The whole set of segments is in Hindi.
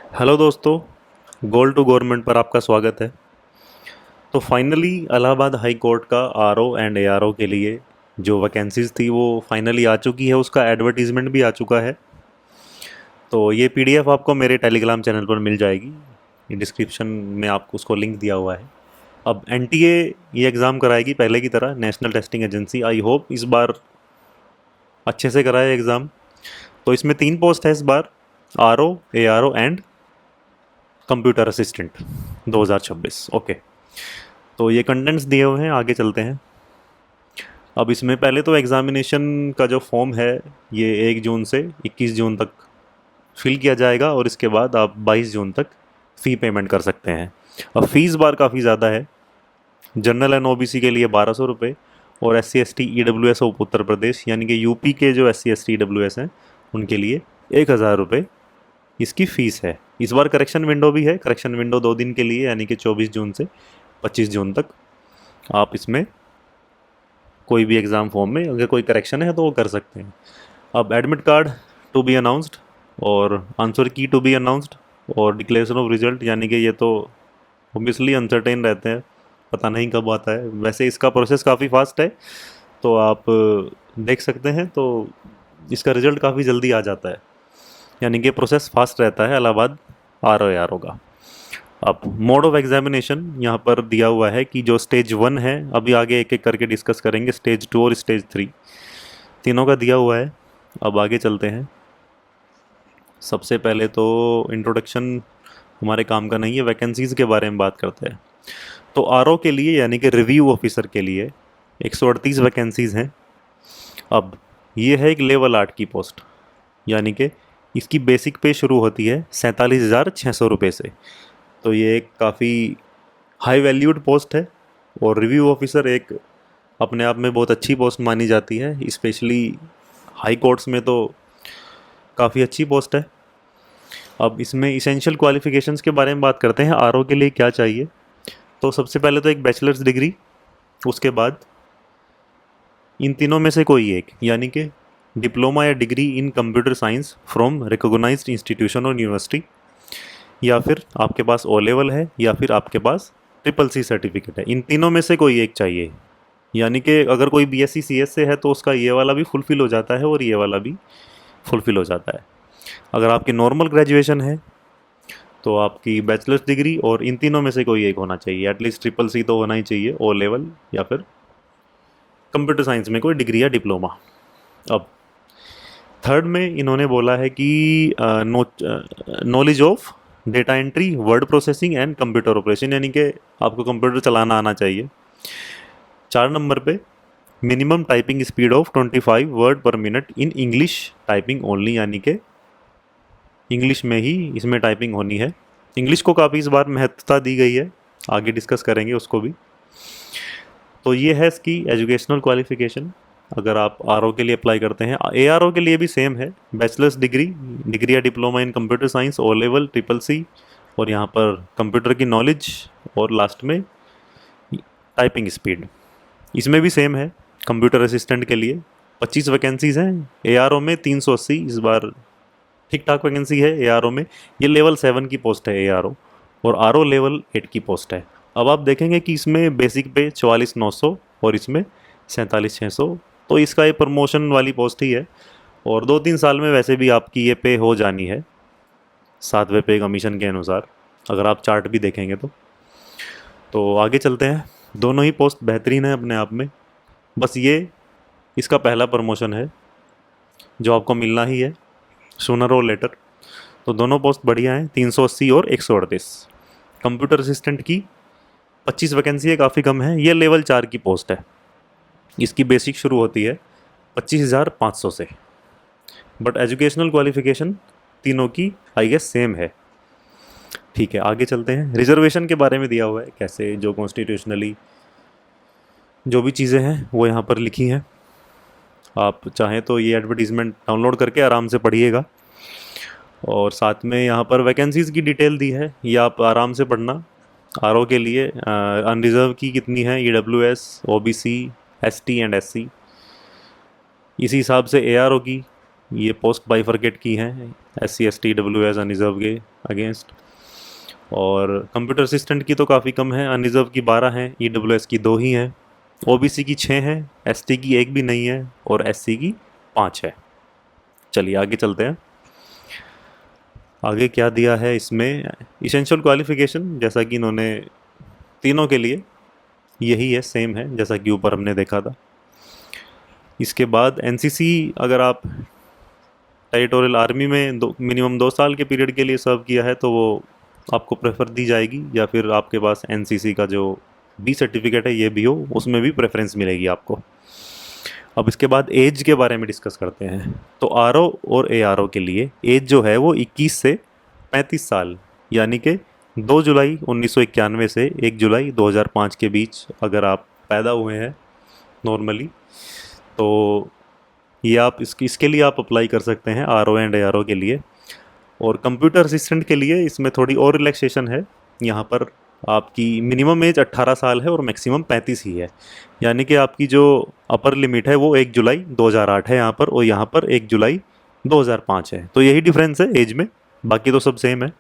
हेलो दोस्तों, गोल टू गवर्नमेंट पर आपका स्वागत है। तो फाइनली इलाहाबाद हाई कोर्ट का आरओ एंड एआरओ के लिए जो वैकेंसीज थी वो फाइनली आ चुकी है, उसका एडवर्टीजमेंट भी आ चुका है। तो ये पीडीएफ आपको मेरे टेलीग्राम चैनल पर मिल जाएगी, डिस्क्रिप्शन में आपको उसको लिंक दिया हुआ है। अब एनटीए ये एग्ज़ाम कराएगी पहले की तरह, national testing agency. I hope इस बार अच्छे से कराए एग्ज़ाम। तो इसमें 3 पोस्ट है इस बार, RO, ARO and computer assistant 2026। Okay, तो ये कंटेंट्स दिए हुए हैं, आगे चलते हैं। अब इसमें पहले तो एग्ज़ामिनेशन का जो फॉर्म है ये 1 जून से 21 जून तक फिल किया जाएगा, और इसके बाद आप 22 जून तक फ़ी पेमेंट कर सकते हैं। अब फीस बार काफ़ी ज़्यादा है। जनरल एंड ओबीसी के लिए 1200 रुपये, और S C S T E W S of Uttar Pradesh यानी कि यूपी के जो S C S T E W S हैं उनके लिए 1000 रुपये इसकी फ़ीस है। इस बार करेक्शन विंडो भी है। करेक्शन विंडो 2 दिन के लिए, यानी कि 24 जून से 25 जून तक आप इसमें कोई भी एग्ज़ाम फॉर्म में अगर कोई करेक्शन है तो वो कर सकते हैं। अब admit card to be announced, और answer key to be announced, और डिक्लेरेशन ऑफ रिजल्ट, यानी कि ये तो ऑब्वियसली अनसर्टेन रहते हैं, पता नहीं कब आता है। वैसे इसका प्रोसेस काफ़ी फास्ट है, तो आप देख सकते हैं। तो इसका रिजल्ट काफ़ी जल्दी आ जाता है, यानी कि प्रोसेस फास्ट रहता है इलाहाबाद आर ओ का। अब मोड ऑफ एग्जामिनेशन यहाँ पर दिया हुआ है कि जो स्टेज 1 है, अभी आगे एक एक करके डिस्कस करेंगे, स्टेज 2 और स्टेज 3 तीनों का दिया हुआ है। अब आगे चलते हैं। सबसे पहले तो इंट्रोडक्शन हमारे काम का नहीं है, वैकेंसीज़ के बारे में बात करते हैं। तो आरओ के लिए यानी कि रिव्यू ऑफिसर के लिए 138 वैकेंसीज़ हैं। अब ये है एक लेवल 8 की पोस्ट, यानी कि इसकी बेसिक पे शुरू होती है 47,600 रुपये से। तो ये एक काफ़ी हाई वैल्यूड पोस्ट है, और रिव्यू ऑफिसर एक अपने आप में बहुत अच्छी पोस्ट मानी जाती है, स्पेशली हाई कोर्ट्स में तो काफ़ी अच्छी पोस्ट है। अब इसमें इसेंशियल क्वालिफ़िकेशंस के बारे में बात करते हैं, आरओ के लिए क्या चाहिए। तो सबसे पहले तो एक बैचलर्स डिग्री, उसके बाद इन तीनों में से कोई एक, यानी कि डिप्लोमा या degree in computer science from recognised institution और यूनिवर्सिटी, या फिर आपके पास ओ लेवल है, या फिर आपके पास ट्रिपल सी सर्टिफिकेट है। इन तीनों में से कोई एक चाहिए, यानी कि अगर कोई बीएससी सीएस से है तो उसका ये वाला भी फुलफ़िल हो जाता है और ये वाला भी फुलफ़िल हो जाता है। अगर आपकी नॉर्मल ग्रेजुएशन है तो आपकी बैचलर्स डिग्री, और इन तीनों में से कोई एक होना चाहिए, एटलीस्ट ट्रिपल सी तो होना ही चाहिए, ओ लेवल या फिर कंप्यूटर साइंस में कोई डिग्री या डिप्लोमा। अब थर्ड में इन्होंने बोला है कि knowledge of data entry, word processing and computer operation, यानी कि आपको कंप्यूटर चलाना आना चाहिए। 4 नंबर पे minimum typing speed of 25 word पर minute in English typing only, यानी कि इंग्लिश में ही इसमें टाइपिंग होनी है। इंग्लिश को काफ़ी इस बार महत्वता दी गई है, आगे डिस्कस करेंगे उसको भी। तो ये है इसकी एजुकेशनल क्वालिफिकेशन अगर आप आरओ के लिए अप्लाई करते हैं। एआरओ के लिए भी सेम है, बैचलर्स डिग्री, डिग्री या diploma in computer science, O level, triple C, और यहाँ पर कंप्यूटर की नॉलेज, और लास्ट में टाइपिंग स्पीड। इसमें भी सेम है। कंप्यूटर असिस्टेंट के लिए 25 वैकेंसीज़ हैं, एआरओ में 380 इस बार ठीक ठाक वैकेंसी है एआरओ में। ये लेवल 7 की पोस्ट है एआरओ, और आरओ लेवल 8 की पोस्ट है। अब आप देखेंगे कि इसमें बेसिक पे 44,900 और इसमें 47,600, तो इसका ये प्रमोशन वाली पोस्ट ही है, और 2-3 साल में वैसे भी आपकी ये पे हो जानी है 7वें पे कमीशन के अनुसार, अगर आप चार्ट भी देखेंगे तो आगे चलते हैं। दोनों ही पोस्ट बेहतरीन है अपने आप में, बस ये इसका पहला प्रमोशन है जो आपको मिलना ही है सूनर और लेटर। तो दोनों पोस्ट बढ़िया हैं, 380 और 138। कंप्यूटर असिस्टेंट की 25 वैकेंसी है, काफ़ी कम है। ये लेवल 4 की पोस्ट है, इसकी बेसिक शुरू होती है 25,500 से, बट एजुकेशनल क्वालिफिकेशन तीनों की आई गेस सेम है। ठीक है, आगे चलते हैं। रिजर्वेशन के बारे में दिया हुआ है, कैसे जो कॉन्स्टिट्यूशनली जो भी चीज़ें हैं वो यहाँ पर लिखी हैं। आप चाहें तो ये एडवर्टीज़मेंट डाउनलोड करके आराम से पढ़िएगा, और साथ में यहाँ पर वैकेंसीज़ की डिटेल दी है, ये आप आराम से पढ़ना। आरओ के लिए अनरिजर्व की कितनी है, EWS, OBC, ST and SC. इसी हिसाब से एआरओ की ये पोस्ट बाइफरकेट की हैं SC ST EWS अनरिजर्व के अगेंस्ट। और कंप्यूटर असिस्टेंट की तो काफ़ी कम है, अनरिजर्व की 12 हैं, EWS की 2 ही हैं, OBC की 6 हैं, ST की 1 भी नहीं है और SC की 5 है। चलिए आगे चलते हैं। आगे क्या दिया है इसमें, इसेंशियल क्वालिफिकेशन जैसा कि इन्होंने तीनों के लिए यही है, सेम है जैसा कि ऊपर हमने देखा था। इसके बाद NCC, अगर आप टेरिटोरियल आर्मी में मिनिमम 2 साल के पीरियड के लिए सर्व किया है तो वो आपको प्रेफर दी जाएगी, या फिर आपके पास NCC का जो B सर्टिफिकेट है ये भी हो, उसमें भी प्रेफरेंस मिलेगी आपको। अब इसके बाद एज के बारे में डिस्कस करते हैं। तो RO और ARO के लिए एज जो है वो 21 से 35 साल, यानी कि 2 जुलाई 1991 से 1 जुलाई 2005 के बीच अगर आप पैदा हुए हैं नॉर्मली, तो ये आप इसके लिए आप अप्लाई कर सकते हैं RO एंड ARO के लिए। और कंप्यूटर असिस्टेंट के लिए इसमें थोड़ी और रिलैक्सेशन है, यहाँ पर आपकी मिनिमम एज 18 साल है और मैक्सिमम 35 ही है, यानी कि आपकी जो अपर लिमिट है वो 1 जुलाई 2008 है यहाँ पर, और यहाँ पर 1 जुलाई 2005 है। तो यही डिफरेंस है एज में, बाकी तो सब सेम है।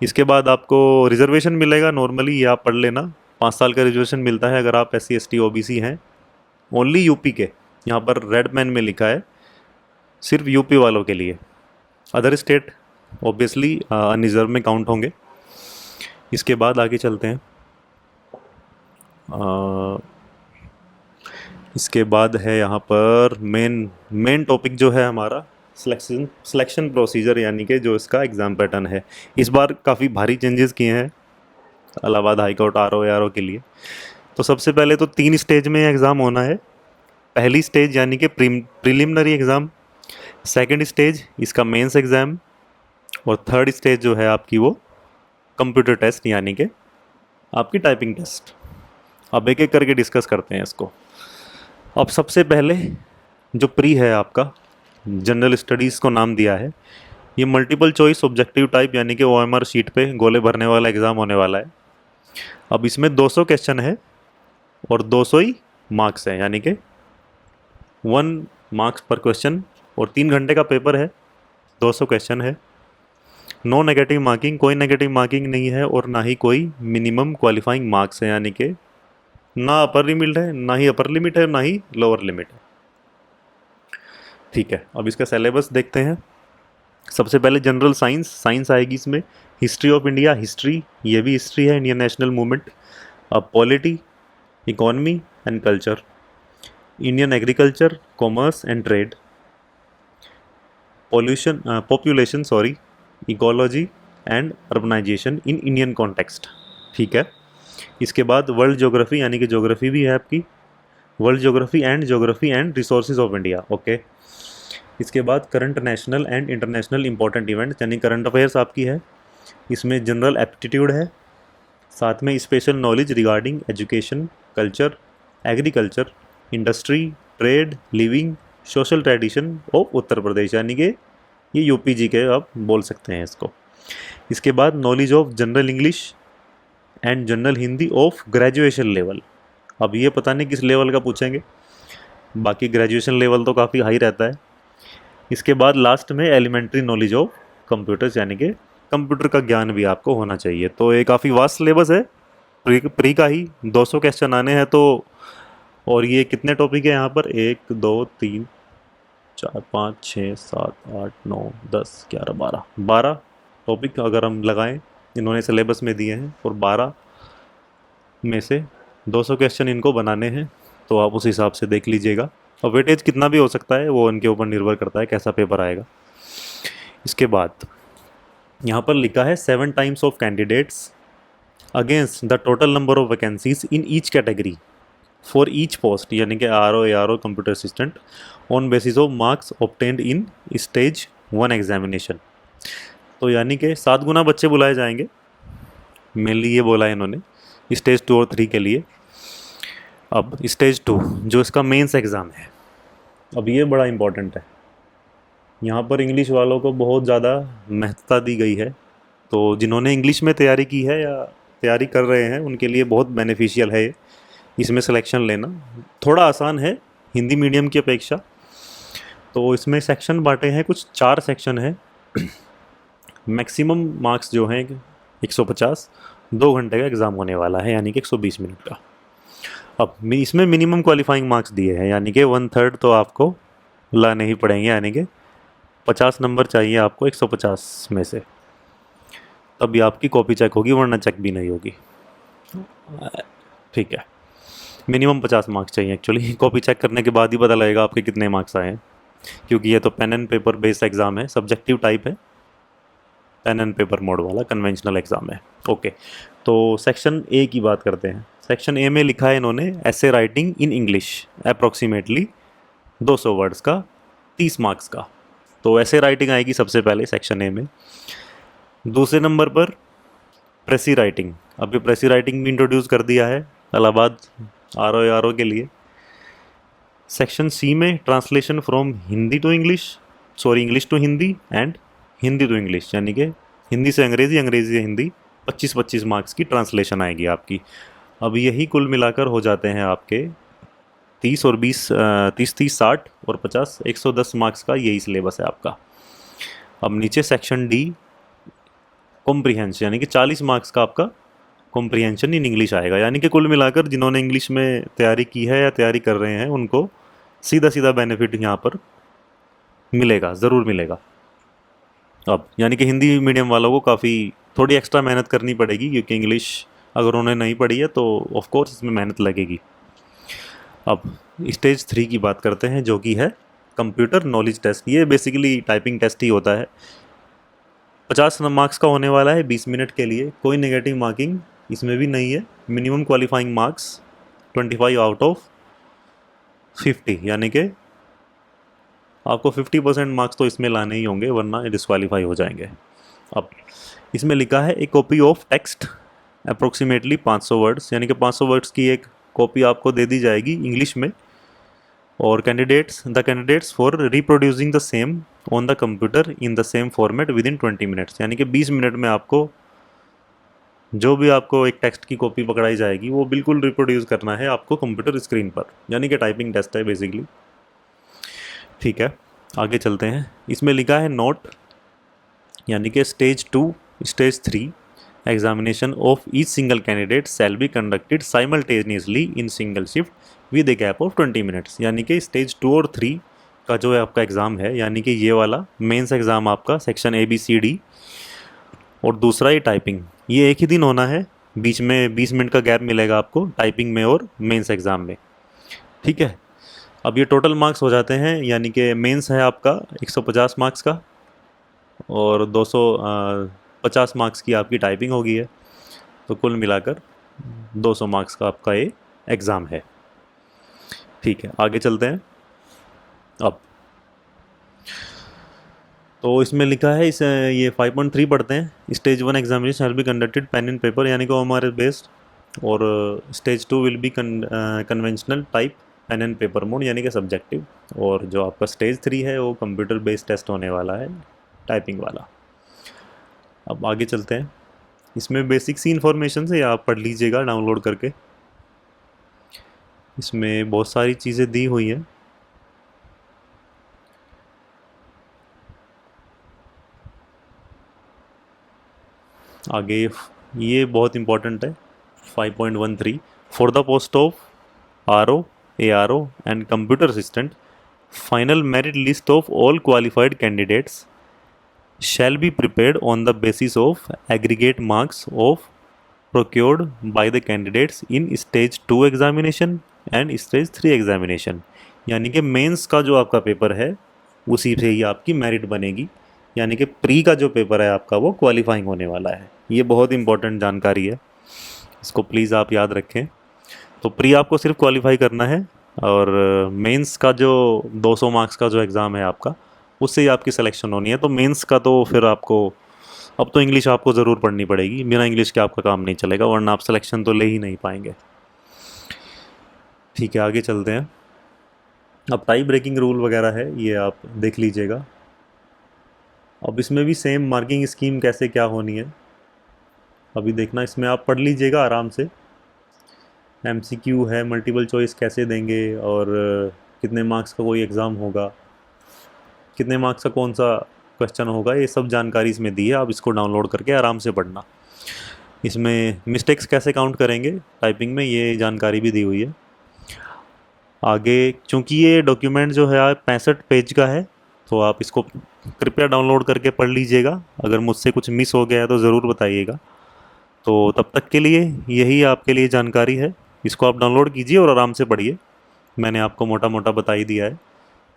इसके बाद आपको रिजर्वेशन मिलेगा, नॉर्मली ये आप पढ़ लेना, 5 साल का रिजर्वेशन मिलता है अगर आप SC ST OBC हैं। ओनली यूपी के, यहाँ पर रेड मैन में लिखा है, सिर्फ यूपी वालों के लिए, अदर स्टेट ऑब्वियसली अनरिजर्व में काउंट होंगे। इसके बाद आगे चलते हैं। इसके बाद है यहाँ पर मेन टॉपिक जो है हमारा सिलेक्शन प्रोसीजर, यानी कि जो इसका एग्ज़ाम पैटर्न है। इस बार काफ़ी भारी चेंजेस किए हैं Allahabad high court RO ARO के लिए। तो सबसे पहले तो 3 स्टेज में एग्ज़ाम होना है। पहली स्टेज यानी कि प्रिलिमिनरी एग्ज़ाम, सेकंड स्टेज इसका मेंस एग्ज़ाम, और थर्ड स्टेज जो है आपकी वो कंप्यूटर टेस्ट, यानी कि आपकी टाइपिंग टेस्ट। अब एक एक करके डिस्कस करते हैं इसको। अब सबसे पहले जो प्री है आपका, जनरल स्टडीज़ को नाम दिया है, ये मल्टीपल चॉइस ऑब्जेक्टिव टाइप यानी कि OMR शीट पे गोले भरने वाला एग्ज़ाम होने वाला है। अब इसमें 200 क्वेश्चन है और 200 ही मार्क्स हैं, यानी कि 1 मार्क्स पर क्वेश्चन, और 3 घंटे का पेपर है, 200 क्वेश्चन है। नो नेगेटिव मार्किंग, कोई नेगेटिव मार्किंग नहीं है, और ना ही कोई मिनिमम क्वालिफाइंग मार्क्स है, यानी कि ना अपर लिमिट है, ना ही अपर लिमिट है, ना ही लोअर लिमिट है। ठीक है, अब इसका सिलेबस देखते हैं। सबसे पहले जनरल साइंस आएगी इसमें, हिस्ट्री ऑफ इंडिया, हिस्ट्री, ये भी हिस्ट्री है, इंडियन नेशनल मूवमेंट। अब polity, economy and culture, Indian agriculture, commerce and trade, population ecology and urbanisation in Indian context. ठीक है। इसके बाद वर्ल्ड ज्योग्राफी, यानी कि ज्योग्राफी भी है आपकी, world geography and resources of India. Okay. इसके बाद current national and international important events, यानी करंट अफेयर्स आपकी है। इसमें जनरल एप्टीट्यूड है, साथ में special knowledge regarding education, culture, agriculture, industry, trade, living, social tradition of Uttar Pradesh, यानी कि ये UPG के आप बोल सकते हैं इसको। इसके बाद knowledge of general English and general Hindi of graduation level. अब ये पता नहीं किस लेवल का पूछेंगे, बाकी ग्रेजुएशन लेवल तो काफ़ी हाई रहता है। इसके बाद लास्ट में एलिमेंट्री नॉलेज ऑफ कंप्यूटर्स, यानी कि कंप्यूटर का ज्ञान भी आपको होना चाहिए। तो ये काफ़ी वास्ट सिलेबस है, प्री का ही 200 क्वेश्चन आने हैं। तो और ये कितने टॉपिक है यहाँ पर, 1 2 3 4 5 6 7 8 9 10 11 12 टॉपिक अगर हम लगाएं, इन्होंने सिलेबस में दिए हैं, और 12 में से 200 क्वेश्चन इनको बनाने हैं। तो आप उस हिसाब से देख लीजिएगा, और वेटेज कितना भी हो सकता है वो उनके ऊपर निर्भर करता है कैसा पेपर आएगा। इसके बाद यहाँ पर लिखा है 7 times of candidates against the total number of vacancies in each category for each post, यानी कि RO ARO computer assistant, on basis of marks obtained in stage 1 examination. तो यानी कि 7 गुना बच्चे बुलाए जाएंगे, मेनली ये बोला है इन्होंने, स्टेज 2 और 3 के लिए। अब स्टेज 2 जो इसका मेंस एग्ज़ाम है, अब ये बड़ा इम्पोर्टेंट है। यहाँ पर इंग्लिश वालों को बहुत ज़्यादा महत्वता दी गई है, तो जिन्होंने इंग्लिश में तैयारी की है या तैयारी कर रहे हैं उनके लिए बहुत बेनिफिशियल है इसमें सिलेक्शन लेना। थोड़ा आसान है हिंदी मीडियम की अपेक्षा, तो इसमें सेक्शन बांटे हैं, कुछ 4 सेक्शन हैं। मैक्सिमम मार्क्स जो हैं 150, 2 घंटे का एग्ज़ाम होने वाला है, यानी कि 120 मिनट का। अब इसमें मिनिमम क्वालिफाइंग मार्क्स दिए हैं, यानी कि 1/3 तो आपको लाने ही पड़ेंगे, यानी कि 50 नंबर चाहिए आपको 150 में से, तभी आपकी कॉपी चेक होगी, वरना चेक भी नहीं होगी। ठीक है, मिनिमम 50 मार्क्स चाहिए एक्चुअली। कॉपी चेक करने के बाद ही पता लगेगा आपके कितने मार्क्स आए हैं, क्योंकि ये तो pen and paper based exam है, सब्जेक्टिव टाइप है, पेन एंड पेपर मोड वाला कन्वेंशनल एग्ज़ाम है। ओके, तो सेक्शन ए की बात करते हैं। सेक्शन ए में लिखा है इन्होंने ऐसे writing in English approximately 200 words का, 30 मार्क्स का। तो ऐसे राइटिंग आएगी सबसे पहले सेक्शन ए में। दूसरे नंबर पर प्रेसी राइटिंग। अभी प्रेसी राइटिंग भी इंट्रोड्यूस कर दिया है इलाहाबाद आर ओ के लिए। सेक्शन सी में translation from Hindi to English, sorry English to Hindi and Hindi to English, यानी कि हिंदी से अंग्रेज़ी, अंग्रेज़ी से हिंदी, 25-25 मार्क्स की ट्रांसलेशन आएगी आपकी। अब यही कुल मिलाकर हो जाते हैं आपके 30 और 20, 30-30, 60 और 50, 110 मार्क्स का यही सिलेबस है आपका। अब नीचे सेक्शन डी कॉम्प्रिहेंशन, यानी कि 40 मार्क्स का आपका कॉम्प्रिहेंशन इन इंग्लिश आएगा, यानी कि कुल मिलाकर जिन्होंने इंग्लिश में तैयारी की है या तैयारी कर रहे हैं उनको सीधा सीधा बेनिफिट यहाँ पर मिलेगा, ज़रूर मिलेगा। अब यानी कि हिंदी मीडियम वालों को काफ़ी थोड़ी एक्स्ट्रा मेहनत करनी पड़ेगी, क्योंकि इंग्लिश अगर उन्हें नहीं पढ़ी है तो ऑफ कोर्स इसमें मेहनत लगेगी। अब स्टेज 3 की बात करते हैं, जो कि है कंप्यूटर नॉलेज टेस्ट। ये बेसिकली टाइपिंग टेस्ट ही होता है, 50 मार्क्स का होने वाला है, 20 मिनट के लिए। कोई नेगेटिव मार्किंग इसमें भी नहीं है। Minimum qualifying marks 25 out of 50, यानी कि आपको 50% मार्क्स तो इसमें लाने ही होंगे, वरना डिस्क्वालीफाई हो जाएंगे। अब इसमें लिखा है एक copy of text approximately 500 words, यानी कि 500 वर्ड्स की एक कॉपी आपको दे दी जाएगी इंग्लिश में, और candidates for reproducing the same on the computer in the same format with in 20 minutes, यानी कि 20 मिनट में आपको जो भी आपको एक टेक्स्ट की कॉपी पकड़ाई जाएगी वो बिल्कुल रिप्रोड्यूस करना है आपको कंप्यूटर स्क्रीन पर, यानी कि टाइपिंग टेस्ट है बेसिकली। ठीक है, आगे चलते हैं। इसमें लिखा है नोट, यानी कि stage 2, stage 3 examination of each single candidate shall be conducted simultaneously in single shift with a gap of 20 minutes, यानी कि स्टेज 2 और 3 का जो है आपका एग्ज़ाम है, यानी कि ये वाला मेंस एग्ज़ाम आपका सेक्शन ABCD और दूसरा ये टाइपिंग, ये एक ही दिन होना है, बीच में 20 मिनट का गैप मिलेगा आपको टाइपिंग में और मेंस एग्ज़ाम में। ठीक है, अब ये टोटल मार्क्स हो जाते हैं, यानी कि मेंस है आपका 150 मार्क्स का और 250 मार्क्स की आपकी टाइपिंग होगी है, तो कुल मिलाकर 200 मार्क्स का आपका ये एग्ज़ाम है। ठीक है, आगे चलते हैं। अब तो इसमें लिखा है इस ये 5.3 पढ़ते हैं। Stage 1 examination shall be conducted pen and paper, यानी कि OMR बेस्ड, और stage 2 will be conventional type pen and paper mode, यानी कि सब्जेक्टिव, और जो आपका स्टेज 3 है वो कंप्यूटर बेस्ड टेस्ट होने वाला है, टाइपिंग वाला। अब आगे चलते हैं। इसमें बेसिक सी इन्फॉर्मेशन से आप पढ़ लीजिएगा डाउनलोड करके, इसमें बहुत सारी चीज़ें दी हुई हैं। आगे ये बहुत इंपॉर्टेंट है, 5.13 for the post of RO, ARO and computer assistant final merit list of all qualified candidates shall be prepared on the basis of aggregate marks of procured by the candidates in stage 2 examination and stage 3 examination, यानी कि मेंस का जो आपका पेपर है उसी से ही आपकी मेरिट बनेगी, यानी कि प्री का जो पेपर है आपका वो क्वालिफाइंग होने वाला है। ये बहुत इंपॉर्टेंट जानकारी है, इसको प्लीज़ आप याद रखें। तो प्री आपको सिर्फ क्वालिफाई करना है, और मेंस का जो 200 मार्क्स का जो एग्ज़ाम है आपका उससे ही आपकी सिलेक्शन होनी है। तो मेंस का तो फिर आपको अब तो इंग्लिश आपको ज़रूर पढ़नी पड़ेगी, बिना इंग्लिश के आपका काम नहीं चलेगा, वरना आप सिलेक्शन तो ले ही नहीं पाएंगे। ठीक है, आगे चलते हैं। अब टाई ब्रेकिंग रूल वगैरह है, ये आप देख लीजिएगा। अब इसमें भी सेम मार्किंग स्कीम कैसे क्या होनी है अभी देखना, इसमें आप पढ़ लीजिएगा आराम से। MCQ है, मल्टीपल चॉइस कैसे देंगे, और कितने मार्क्स का कोई एग्ज़ाम होगा, कितने मार्क्स का कौन सा क्वेश्चन होगा, ये सब जानकारी इसमें दी है। आप इसको डाउनलोड करके आराम से पढ़ना। इसमें मिस्टेक्स कैसे काउंट करेंगे टाइपिंग में, ये जानकारी भी दी हुई है आगे। चूँकि ये डॉक्यूमेंट जो है 65 पेज का है, तो आप इसको कृपया डाउनलोड करके पढ़ लीजिएगा। अगर मुझसे कुछ मिस हो गया है तो ज़रूर बताइएगा। तो तब तक के लिए यही आपके लिए जानकारी है। इसको आप डाउनलोड कीजिए और आराम से पढ़िए। मैंने आपको मोटा मोटा बता ही दिया है।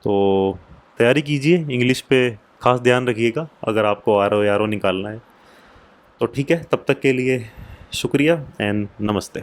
तो तैयारी कीजिए, इंग्लिश पे खास ध्यान रखिएगा अगर आपको आर ओ निकालना है। तो ठीक है, तब तक के लिए शुक्रिया एंड नमस्ते।